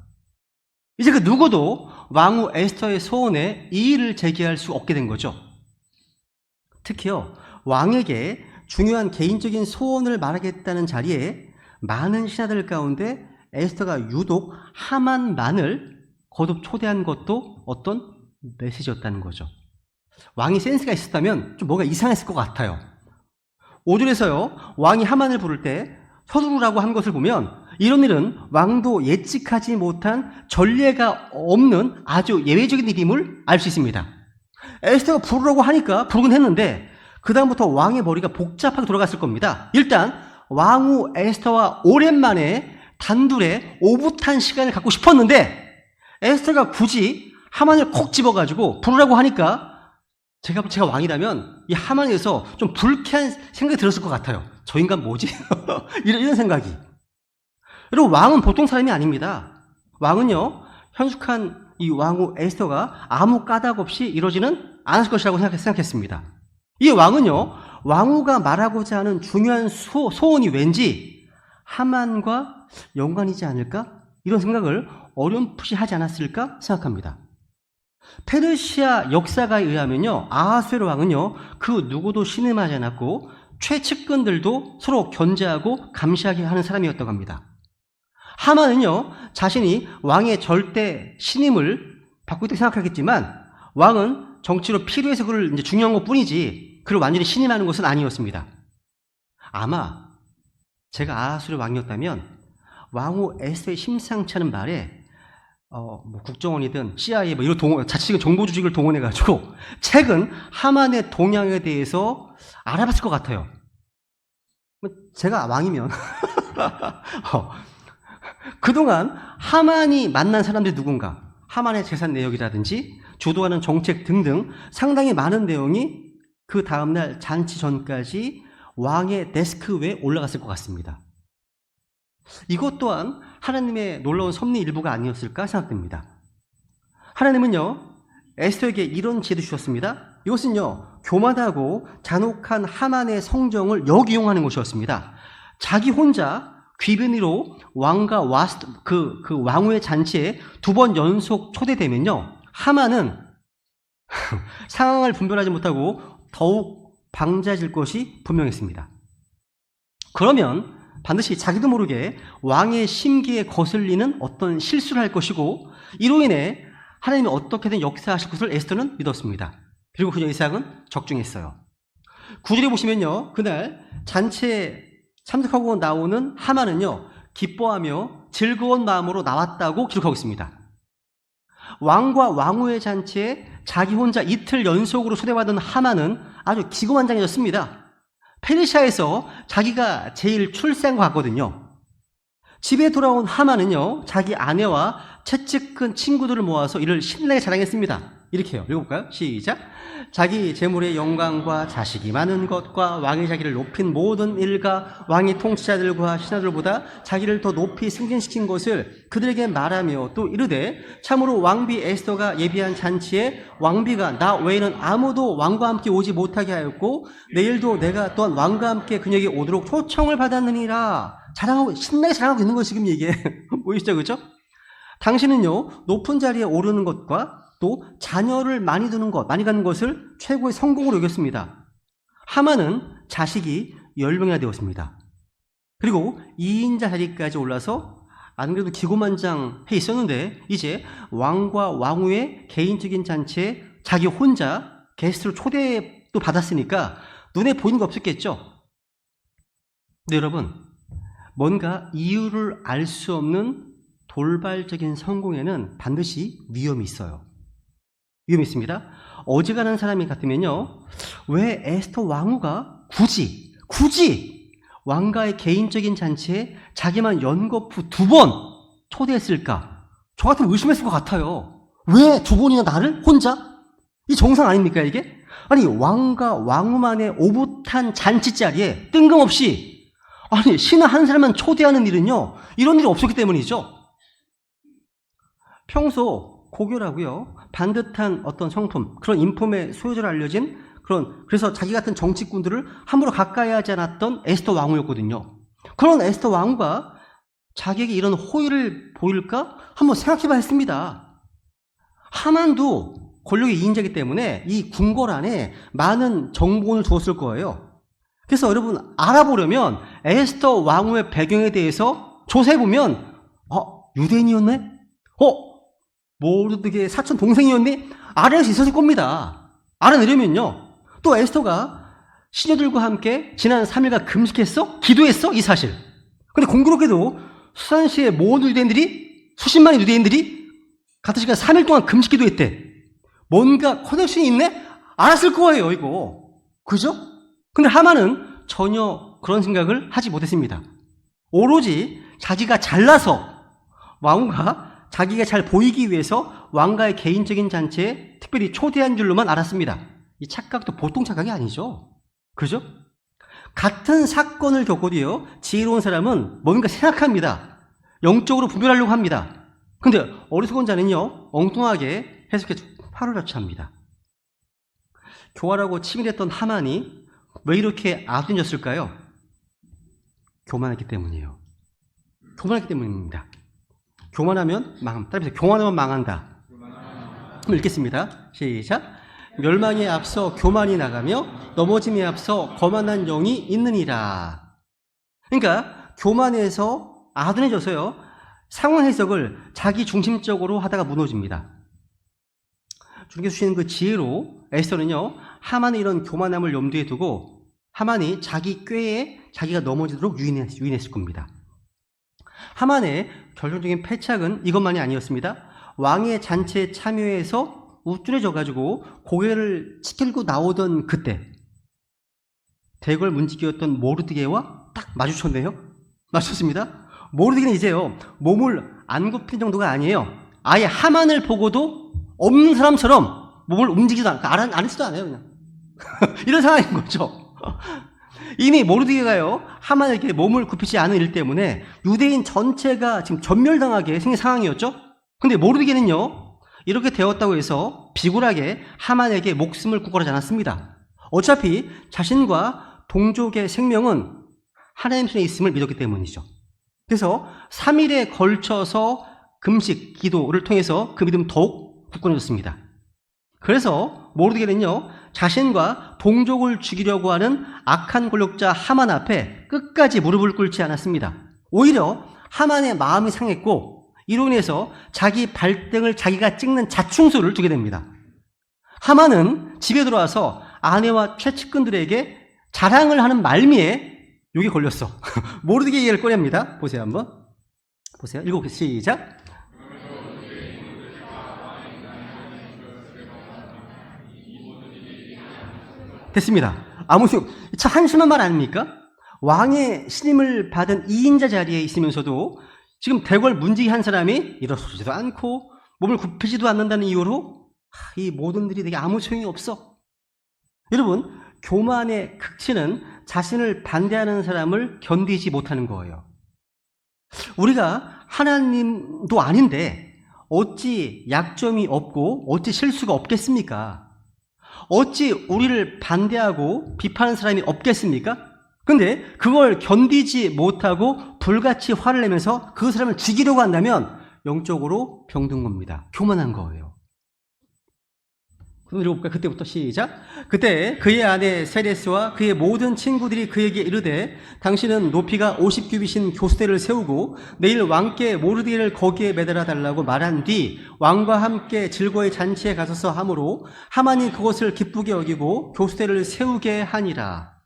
이제 그 누구도 왕후 에스더의 소원에 이의를 제기할 수 없게 된 거죠. 특히요, 왕에게 중요한 개인적인 소원을 말하겠다는 자리에 많은 신하들 가운데 에스더가 유독 하만만을 거듭 초대한 것도 어떤 메시지였다는 거죠. 왕이 센스가 있었다면 좀 뭐가 이상했을 것 같아요. 5절에서요, 왕이 하만을 부를 때 서두르라고 한 것을 보면 이런 일은 왕도 예측하지 못한 전례가 없는 아주 예외적인 일임을 알 수 있습니다. 에스더가 부르라고 하니까 부르긴 했는데 그 다음부터 왕의 머리가 복잡하게 돌아갔을 겁니다. 일단 왕후 에스더와 오랜만에 단둘의 오붓한 시간을 갖고 싶었는데 에스더가 굳이 하만을 콕 집어가지고 부르라고 하니까 제가 왕이라면 이 하만에서 좀 불쾌한 생각이 들었을 것 같아요. 저 인간 뭐지? 이런 생각이. 여러분, 왕은 보통 사람이 아닙니다. 왕은요, 현숙한 이 왕후 에스더가 아무 까닭 없이 이루어지는 않을 것이라고 생각했습니다. 이 왕은요, 왕후가 말하고자 하는 중요한 소원이 왠지 하만과 연관이지 않을까? 이런 생각을 어렴풋이 하지 않았을까 생각합니다. 페르시아 역사가에 의하면요, 아하수에로 왕은요, 그 누구도 신음하지 않았고 최측근들도 서로 견제하고 감시하게 하는 사람이었다고 합니다. 하만은요, 자신이 왕의 절대 신임을 받고 있다고 생각하겠지만 왕은 정치로 필요해서 그걸 이제 중요한 것 뿐이지 그를 완전히 신임하는 것은 아니었습니다. 아마 제가 아하수르 왕이었다면 왕후 에스더의 심상치 않은 말에 국정원이든 CIA 이런 자치적인 정보 조직을 동원해가지고 최근 하만의 동향에 대해서 알아봤을 것 같아요. 제가 왕이면 그동안 하만이 만난 사람들이 누군가, 하만의 재산 내역이라든지 주도하는 정책 등등 상당히 많은 내용이 그 다음날 잔치 전까지 왕의 데스크 위에 올라갔을 것 같습니다. 이것 또한 하나님의 놀라운 섭리 일부가 아니었을까 생각됩니다. 하나님은요, 에스더에게 이런 지혜도 주셨습니다. 이것은요, 교만하고 잔혹한 하만의 성정을 역이용하는 것이었습니다. 자기 혼자 귀빈으로 왕과 그 왕후의 잔치에 2번 연속 초대되면요, 하만은 상황을 분별하지 못하고 더욱 방자해질 것이 분명했습니다. 그러면 반드시 자기도 모르게 왕의 심기에 거슬리는 어떤 실수를 할 것이고 이로 인해 하나님이 어떻게든 역사하실 것을 에스더는 믿었습니다. 그리고 그녀 이삭은 적중했어요. 9절에 보시면요, 그날 잔치에 참석하고 나오는 하만은요, 기뻐하며 즐거운 마음으로 나왔다고 기록하고 있습니다. 왕과 왕후의 잔치에 자기 혼자 이틀 연속으로 초대받은 하만은 아주 기고만장해졌습니다. 페르시아에서 자기가 제일 출세한 것 같거든요. 집에 돌아온 하만은요, 자기 아내와 채찍근 친구들을 모아서 이를 신나게 자랑했습니다. 이렇게 해요. 읽어볼까요? 시작. 자기 재물의 영광과 자식이 많은 것과 왕의 자기를 높인 모든 일과 왕의 통치자들과 신하들보다 자기를 더 높이 승진시킨 것을 그들에게 말하며 또 이르되 참으로 왕비 에스더가 예비한 잔치에 왕비가 나 외에는 아무도 왕과 함께 오지 못하게 하였고 내일도 내가 또한 왕과 함께 그녀에게 오도록 초청을 받았느니라. 신나게 자랑하고 있는 거 지금 이게 보이시죠? 그죠? 당신은요, 높은 자리에 오르는 것과 또 자녀를 많이 두는 것, 많이 갖는 것을 최고의 성공으로 여겼습니다. 하만은 자식이 10명이나 되었습니다. 그리고 2인자 자리까지 올라서 안 그래도 기고만장해 있었는데 이제 왕과 왕후의 개인적인 잔치에 자기 혼자 게스트로 초대도 받았으니까 눈에 보이는 거 없었겠죠? 근데 여러분, 뭔가 이유를 알 수 없는 돌발적인 성공에는 반드시 위험이 있어요. 위험이 있습니다. 어지간한 사람이 같으면요, 왜 에스더 왕후가 굳이 왕가의 개인적인 잔치에 자기만 연거푸 2번 초대했을까? 저 같으면 의심했을 것 같아요. 왜 2번이나 나를 혼자? 이 정상 아닙니까 이게? 아니, 왕과 왕후만의 오붓한 잔치 자리에 뜬금없이 신하 한 사람만 초대하는 일은요, 이런 일이 없었기 때문이죠. 평소 고교라고요, 반듯한 어떤 성품, 그런 인품의 소유자로 알려진 그래서 자기 같은 정치꾼들을 함부로 가까이 하지 않았던 에스더 왕후였거든요. 그런 에스더 왕후가 자기에게 이런 호의를 보일까? 한번 생각해봐야 했습니다. 하만도 권력의 2인자이기 때문에 이 궁궐안에 많은 정보를 두었을 거예요. 그래서 여러분 알아보려면 에스더 왕후의 배경에 대해서 조사해보면 유대인이었네? 모르드게의 사촌 동생이었네? 알아낼 수 있었을 겁니다. 알아내려면요. 또 에스더가 시녀들과 함께 지난 3일간 금식했어? 기도했어? 이 사실. 근데 공교롭게도 수산시의 모든 유대인들이, 수십만의 유대인들이 같은 시간 3일 동안 금식 기도했대. 뭔가 커넥션이 있네? 알았을 거예요, 이거. 그죠? 근데 하만은 전혀 그런 생각을 하지 못했습니다. 오로지 자기가 잘나서 왕후가 자기가 잘 보이기 위해서 왕가의 개인적인 잔치에 특별히 초대한 줄로만 알았습니다. 이 착각도 보통 착각이 아니죠. 그죠? 같은 사건을 겪고도요, 지혜로운 사람은 뭔가 생각합니다. 영적으로 분별하려고 합니다. 근데 어리석은 자는요, 엉뚱하게 해석해서 화를 자초합니다. 교활하고 치밀했던 하만이 왜 이렇게 아둔해졌을까요? 교만했기 때문이에요. 교만했기 때문입니다. 교만하면 따라서 교만하면 망한다. 한번 읽겠습니다. 시작. 멸망에 앞서 교만이 나가며 넘어짐에 앞서 거만한 영이 있느니라. 그러니까 교만해서 아둔해져서요, 상황 해석을 자기 중심적으로 하다가 무너집니다. 주님께서 주시는 그 지혜로 에스더는요, 하만의 이런 교만함을 염두에 두고 하만이 자기 꾀에 자기가 넘어지도록 유인했을 겁니다. 하만의 결정적인 패착은 이것만이 아니었습니다. 왕의 잔치에 참여해서 우쭐해져가지고 고개를 치켜들고 나오던 그때 대궐 문지기였던 모르드게와 딱 마주쳤네요. 마주쳤습니다. 모르드게는 이제요, 몸을 안 굽힌 정도가 아니에요. 아예 하만을 보고도 없는 사람처럼 몸을 움직이지도 않고 안 했지도 않아요, 그냥. 이런 상황인 거죠. 이미 모르드게가요, 하만에게 몸을 굽히지 않은 일 때문에 유대인 전체가 지금 전멸당하게 생긴 상황이었죠. 근데 모르드게는요, 이렇게 되었다고 해서 비굴하게 하만에게 목숨을 구걸하지 않았습니다. 어차피 자신과 동족의 생명은 하나님 손에 있음을 믿었기 때문이죠. 그래서 3일에 걸쳐서 금식, 기도를 통해서 그 믿음 더욱 굳건해졌습니다. 그래서 모르드게는요, 자신과 동족을 죽이려고 하는 악한 권력자 하만 앞에 끝까지 무릎을 꿇지 않았습니다. 오히려 하만의 마음이 상했고 이로 인해서 자기 발등을 자기가 찍는 자충수를 두게 됩니다. 하만은 집에 들어와서 아내와 최측근들에게 자랑을 하는 말미에 욕이 걸렸어. 모르드게 얘기를 꺼냅니다. 보세요, 한번. 보세요. 읽어보세요. 시작. 됐습니다. 아무튼 참 한심한 말 아닙니까? 왕의 신임을 받은 2인자 자리에 있으면서도 지금 대궐 문지기 한 사람이 일어서지도 않고 몸을 굽히지도 않는다는 이유로 이 모든 일이 되게 아무 소용이 없어. 여러분, 교만의 극치는 자신을 반대하는 사람을 견디지 못하는 거예요. 우리가 하나님도 아닌데 어찌 약점이 없고 어찌 실수가 없겠습니까? 어찌 우리를 반대하고 비판하는 사람이 없겠습니까? 근데 그걸 견디지 못하고 불같이 화를 내면서 그 사람을 죽이려고 한다면 영적으로 병든 겁니다. 교만한 거예요. 그럼 읽어볼까요? 그때부터 시작. 그때 그의 아내 세레스와 그의 모든 친구들이 그에게 이르되 당신은 높이가 50규빗인 교수대를 세우고 내일 왕께 모르드게를 거기에 매달아 달라고 말한 뒤 왕과 함께 즐거이 잔치에 가서서 하므로 하만이 그것을 기쁘게 여기고 교수대를 세우게 하니라.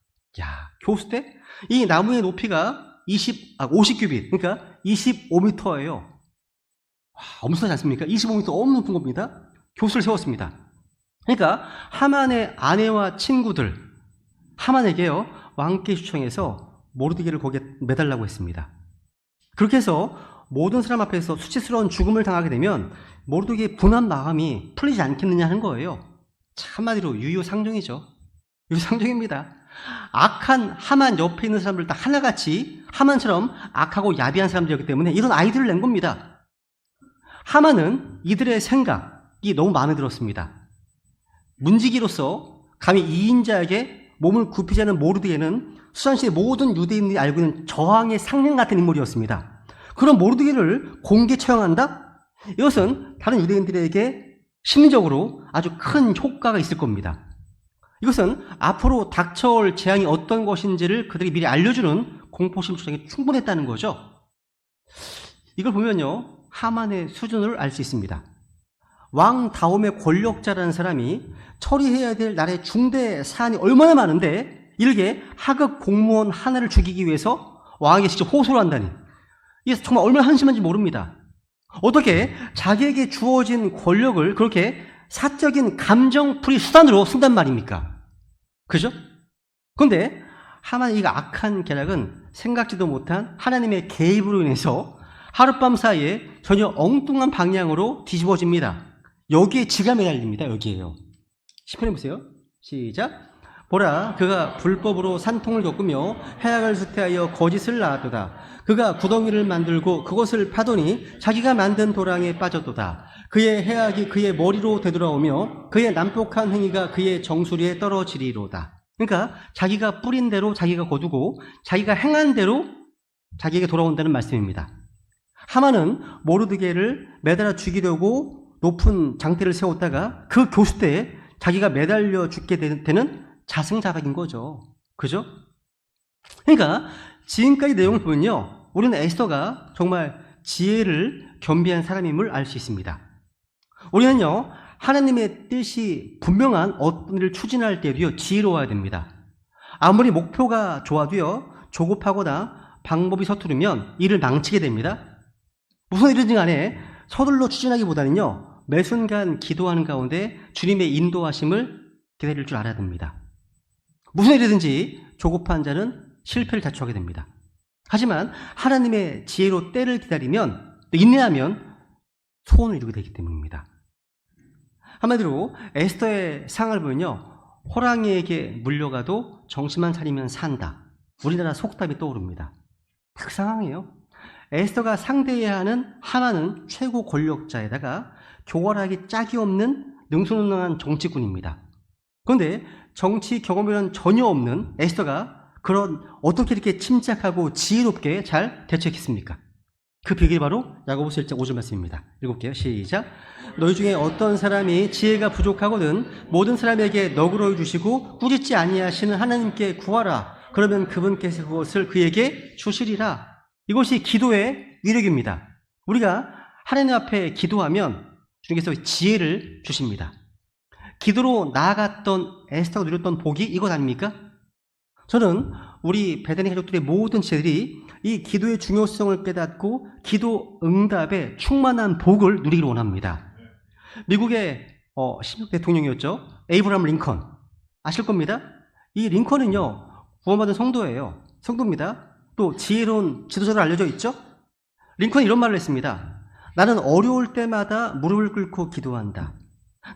야, 교수대? 이 나무의 높이가 50규빗, 그러니까 25m예요. 와, 엄청나지 않습니까? 25m 너무 높은 겁니다. 교수를 세웠습니다. 그러니까 하만의 아내와 친구들, 하만에게요, 왕께 추청해서 모르드게를 거기에 매달라고 했습니다. 그렇게 해서 모든 사람 앞에서 수치스러운 죽음을 당하게 되면 모르드게의 분한 마음이 풀리지 않겠느냐 하는 거예요. 한마디로 유유상종이죠. 유유상종입니다. 악한 하만 옆에 있는 사람들 다 하나같이 하만처럼 악하고 야비한 사람들이었기 때문에 이런 아이디어를 낸 겁니다. 하만은 이들의 생각이 너무 마음에 들었습니다. 문지기로서 감히 2인자에게 몸을 굽히지 않은 모르드게는 수산시의 모든 유대인들이 알고 있는 저항의 상징 같은 인물이었습니다. 그런 모르드게를 공개 처형한다? 이것은 다른 유대인들에게 심리적으로 아주 큰 효과가 있을 겁니다. 이것은 앞으로 닥쳐올 재앙이 어떤 것인지를 그들에게 미리 알려주는 공포심 조장이 충분했다는 거죠. 이걸 보면요, 하만의 수준을 알 수 있습니다. 왕 다음의 권력자라는 사람이 처리해야 될 나라의 중대 사안이 얼마나 많은데 이렇게 하급 공무원 하나를 죽이기 위해서 왕에게 직접 호소를 한다니, 이게 정말 얼마나 한심한지 모릅니다. 어떻게 자기에게 주어진 권력을 그렇게 사적인 감정풀이 수단으로 쓴단 말입니까? 그죠? 그런데 하만 이 악한 계략은 생각지도 못한 하나님의 개입으로 인해서 하룻밤 사이에 전혀 엉뚱한 방향으로 뒤집어집니다. 여기에 지가 매달립니다. 여기에요. 10편에 보세요. 시작. 보라, 그가 불법으로 산통을 겪으며 해악을 수태하여 거짓을 낳았도다. 그가 구덩이를 만들고 그것을 파더니 자기가 만든 도랑에 빠졌도다. 그의 해악이 그의 머리로 되돌아오며 그의 난폭한 행위가 그의 정수리에 떨어지리로다. 그러니까 자기가 뿌린 대로 자기가 거두고 자기가 행한 대로 자기에게 돌아온다는 말씀입니다. 하만은 모르드게를 매달아 죽이려고 높은 장대를 세웠다가 그 교수 때에 자기가 매달려 죽게 되는 자승자박인 거죠. 그죠? 그러니까 지금까지 내용을 보면요, 우리는 에스더가 정말 지혜를 겸비한 사람임을 알 수 있습니다. 우리는요, 하나님의 뜻이 분명한 어떤 일을 추진할 때도요, 지혜로워야 됩니다. 아무리 목표가 좋아도요, 조급하거나 방법이 서투르면 일을 망치게 됩니다. 무슨 일이든 간에 서둘러 추진하기보다는요, 매 순간 기도하는 가운데 주님의 인도하심을 기다릴 줄 알아야 됩니다. 무슨 일이든지 조급한 자는 실패를 자초하게 됩니다. 하지만 하나님의 지혜로 때를 기다리면, 또 인내하면 소원을 이루게 되기 때문입니다. 한마디로 에스더의 상을 보면요, 호랑이에게 물려가도 정신만 차리면 산다. 우리나라 속담이 떠오릅니다. 그 상황이에요. 에스더가 상대해야 하는 하만은 최고 권력자에다가 교활하기 짝이 없는 능수능란한 정치군입니다. 그런데 정치 경험이란 전혀 없는 에스더가 그런 어떻게 이렇게 침착하고 지혜롭게 잘 대처했겠습니까? 그 비결이 바로 야고보서 1장 5절 말씀입니다. 읽을게요. 시작. 너희 중에 어떤 사람이 지혜가 부족하거든 모든 사람에게 너그러워 주시고 꾸짖지 아니하시는 하나님께 구하라. 그러면 그분께서 그것을 그에게 주시리라. 이것이 기도의 위력입니다. 우리가 하나님 앞에 기도하면 주님께서 지혜를 주십니다. 기도로 나아갔던 에스더가 누렸던 복이 이것 아닙니까? 저는 우리 베데니 가족들의 모든 지체들이 이 기도의 중요성을 깨닫고 기도 응답에 충만한 복을 누리기를 원합니다. 미국의 16대 대통령이었죠. 에이브라함 링컨. 아실 겁니다. 이 링컨은요, 구원받은 성도예요. 성도입니다. 또 지혜로운 지도자로 알려져 있죠. 링컨이 이런 말을 했습니다. 나는 어려울 때마다 무릎을 꿇고 기도한다.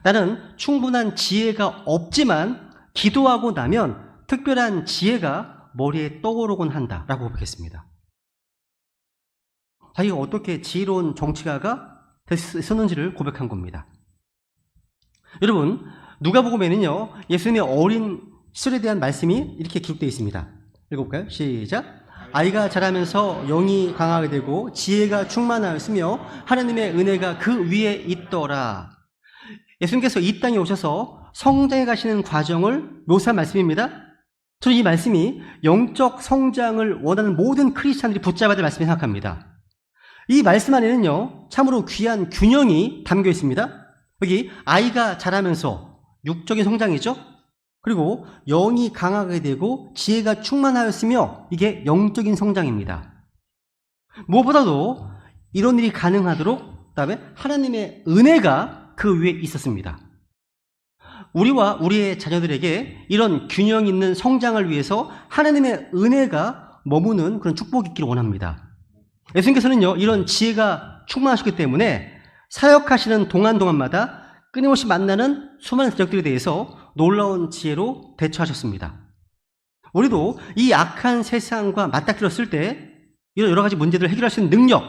나는 충분한 지혜가 없지만 기도하고 나면 특별한 지혜가 머리에 떠오르곤 한다 라고 고백했습니다. 자기가 어떻게 지혜로운 정치가가 됐었는지를 고백한 겁니다. 여러분, 누가복음에는요, 예수님의 어린 시절에 대한 말씀이 이렇게 기록되어 있습니다. 읽어볼까요? 시작. 아이가 자라면서 영이 강하게 되고 지혜가 충만하였으며 하나님의 은혜가 그 위에 있더라. 예수님께서 이 땅에 오셔서 성장해 가시는 과정을 묘사한 말씀입니다. 저는 이 말씀이 영적 성장을 원하는 모든 크리스찬들이 붙잡아야 될 말씀을 생각합니다. 이 말씀 안에는요, 참으로 귀한 균형이 담겨 있습니다. 여기 아이가 자라면서 육적인 성장이죠. 그리고 영이 강하게 되고 지혜가 충만하였으며 이게 영적인 성장입니다. 무엇보다도 이런 일이 가능하도록 그다음에 하나님의 은혜가 그 위에 있었습니다. 우리와 우리의 자녀들에게 이런 균형 있는 성장을 위해서 하나님의 은혜가 머무는 그런 축복이 있기를 원합니다. 예수님께서는요, 이런 지혜가 충만하셨기 때문에 사역하시는 동안마다 끊임없이 만나는 수많은 대적들에 대해서 놀라운 지혜로 대처하셨습니다. 우리도 이 악한 세상과 맞닥뜨렸을 때 이런 여러 가지 문제들을 해결할 수 있는 능력,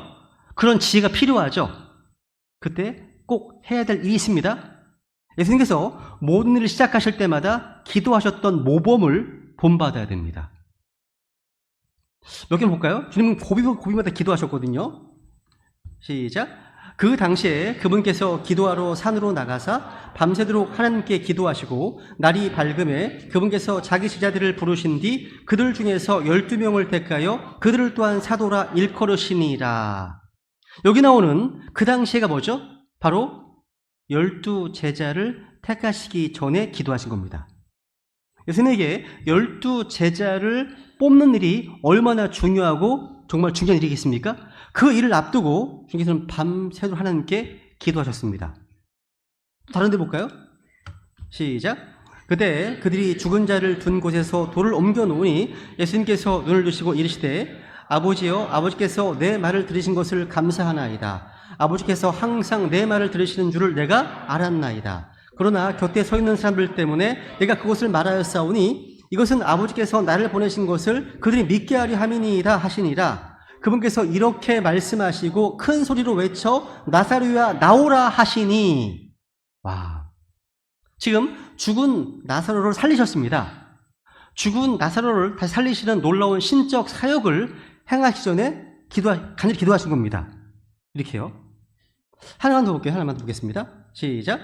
그런 지혜가 필요하죠. 그때 꼭 해야 될 일이 있습니다. 예수님께서 모든 일을 시작하실 때마다 기도하셨던 모범을 본받아야 됩니다. 몇 개 볼까요? 주님은 고비마다 기도하셨거든요. 시작. 그 당시에 그분께서 기도하러 산으로 나가사 밤새도록 하나님께 기도하시고 날이 밝음에 그분께서 자기 제자들을 부르신 뒤 그들 중에서 12명을 택하여 그들을 또한 사도라 일컬으시니라. 여기 나오는 그 당시에가 뭐죠? 바로 12제자를 택하시기 전에 기도하신 겁니다. 예수님에게 12제자를 뽑는 일이 얼마나 중요하고 정말 중요한 일이겠습니까? 그 일을 앞두고 주님께서는 밤새도록 하나님께 기도하셨습니다. 다른 데 볼까요? 시작. 그때 그들이 죽은 자를 둔 곳에서 돌을 옮겨 놓으니 예수님께서 눈을 뜨시고 이르시되 아버지여, 아버지께서 내 말을 들으신 것을 감사하나이다. 아버지께서 항상 내 말을 들으시는 줄을 내가 알았나이다. 그러나 곁에 서 있는 사람들 때문에 내가 그것을 말하였사오니 이것은 아버지께서 나를 보내신 것을 그들이 믿게 하려 함이니이다 하시니라. 그분께서 이렇게 말씀하시고 큰 소리로 외쳐 나사로야 나오라 하시니. 와, 지금 죽은 나사로를 살리셨습니다. 죽은 나사로를 다시 살리시는 놀라운 신적 사역을 행하기 전에 간절히 기도하신 겁니다. 이렇게요. 하나만 더 볼게요. 하나만 더 보겠습니다. 시작.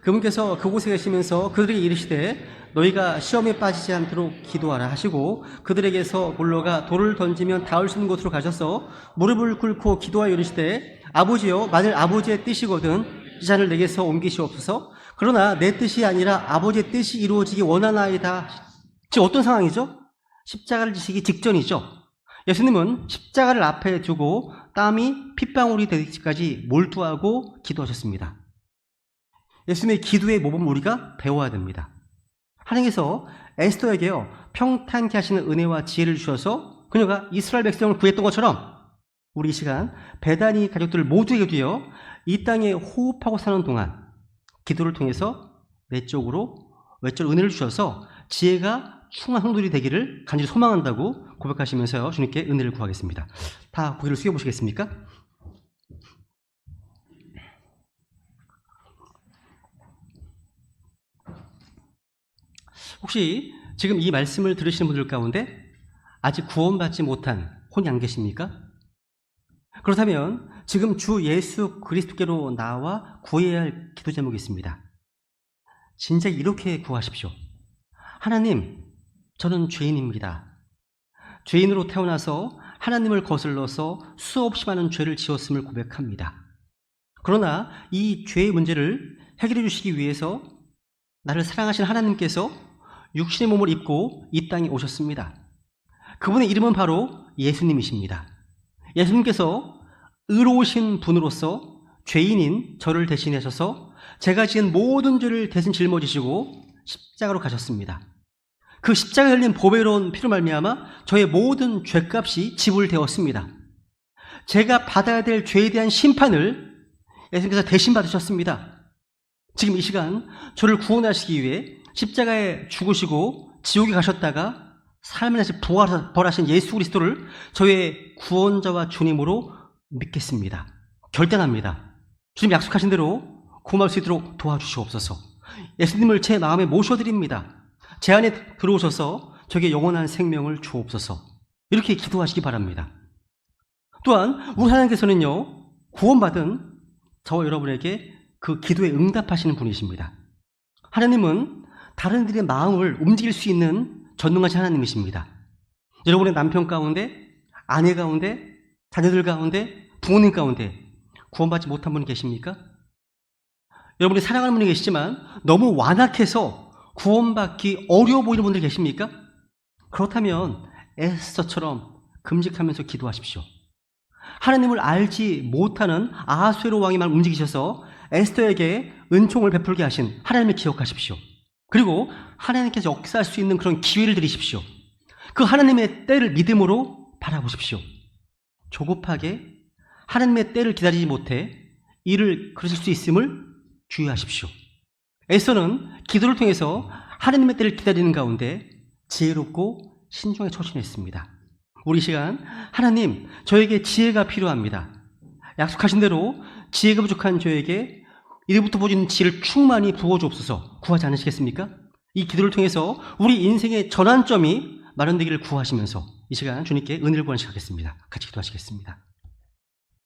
그분께서 그곳에 계시면서 그들에게 이르시되 너희가 시험에 빠지지 않도록 기도하라 하시고 그들에게서 물러가 돌을 던지면 닿을 수 있는 곳으로 가셔서 무릎을 꿇고 기도하여 이르시되 아버지여, 만일 아버지의 뜻이거든 이 잔을 내게서 옮기시옵소서. 그러나 내 뜻이 아니라 아버지의 뜻이 이루어지기 원하나이다. 지금 어떤 상황이죠? 십자가를 지시기 직전이죠. 예수님은 십자가를 앞에 두고 땀이 핏방울이 되기까지 몰두하고 기도하셨습니다. 예수님의 기도의 모범을 우리가 배워야 됩니다. 하나님께서 에스더에게요, 평탄케 하시는 은혜와 지혜를 주셔서 그녀가 이스라엘 백성을 구했던 것처럼 우리 이 시간 베다니 가족들 모두에게도요, 이 땅에 호흡하고 사는 동안 기도를 통해서 내적으로 외적으로 은혜를 주셔서 지혜가 충만한 성도들이 되기를 간절히 소망한다고 고백하시면서요, 주님께 은혜를 구하겠습니다. 다 고개를 숙여보시겠습니까? 혹시 지금 이 말씀을 들으시는 분들 가운데 아직 구원받지 못한 혼이 안 계십니까? 그렇다면 지금 주 예수 그리스도께로 나와 구해야 할 기도 제목이 있습니다. 진짜 이렇게 구하십시오. 하나님, 저는 죄인입니다. 죄인으로 태어나서 하나님을 거슬러서 수없이 많은 죄를 지었음을 고백합니다. 그러나 이 죄의 문제를 해결해 주시기 위해서 나를 사랑하신 하나님께서 육신의 몸을 입고 이 땅에 오셨습니다. 그분의 이름은 바로 예수님이십니다. 예수님께서 의로우신 분으로서 죄인인 저를 대신하셔서 제가 지은 모든 죄를 대신 짊어지시고 십자가로 가셨습니다. 그 십자가에 흘린 보배로운 피로 말미암아 저의 모든 죄값이 지불되었습니다. 제가 받아야 될 죄에 대한 심판을 예수님께서 대신 받으셨습니다. 지금 이 시간 저를 구원하시기 위해 십자가에 죽으시고 지옥에 가셨다가 삶을 다시 부활하신 예수 그리스도를 저의 구원자와 주님으로 믿겠습니다. 결단합니다. 주님 약속하신 대로 구원할 수 있도록 도와주시옵소서. 예수님을 제 마음에 모셔드립니다. 제 안에 들어오셔서 저에게 영원한 생명을 주옵소서. 이렇게 기도하시기 바랍니다. 또한 우리 하나님께서는요, 구원받은 저와 여러분에게 그 기도에 응답하시는 분이십니다. 하나님은 다른 이들의 마음을 움직일 수 있는 전능하신 하나님이십니다. 여러분의 남편 가운데, 아내 가운데, 자녀들 가운데, 부모님 가운데 구원받지 못한 분이 계십니까? 여러분이 사랑하는 분이 계시지만 너무 완악해서 구원받기 어려워 보이는 분들 계십니까? 그렇다면 에스더처럼 금식하면서 기도하십시오. 하나님을 알지 못하는 아하수에로 왕이만 움직이셔서 에스더에게 은총을 베풀게 하신 하나님을 기억하십시오. 그리고 하나님께서 역사할 수 있는 그런 기회를 드리십시오. 그 하나님의 때를 믿음으로 바라보십시오. 조급하게 하나님의 때를 기다리지 못해 일을 그러실 수 있음을 주의하십시오. 에스더는 기도를 통해서 하나님의 때를 기다리는 가운데 지혜롭고 신중하게 처신했습니다. 우리 시간 하나님, 저에게 지혜가 필요합니다. 약속하신 대로 지혜가 부족한 저에게 이제부터 보여주는 지혜를 충만히 부어주옵소서 구하지 않으시겠습니까? 이 기도를 통해서 우리 인생의 전환점이 마련되기를 구하시면서 이 시간 주님께 은혜를 구하시겠습니다. 같이 기도하시겠습니다.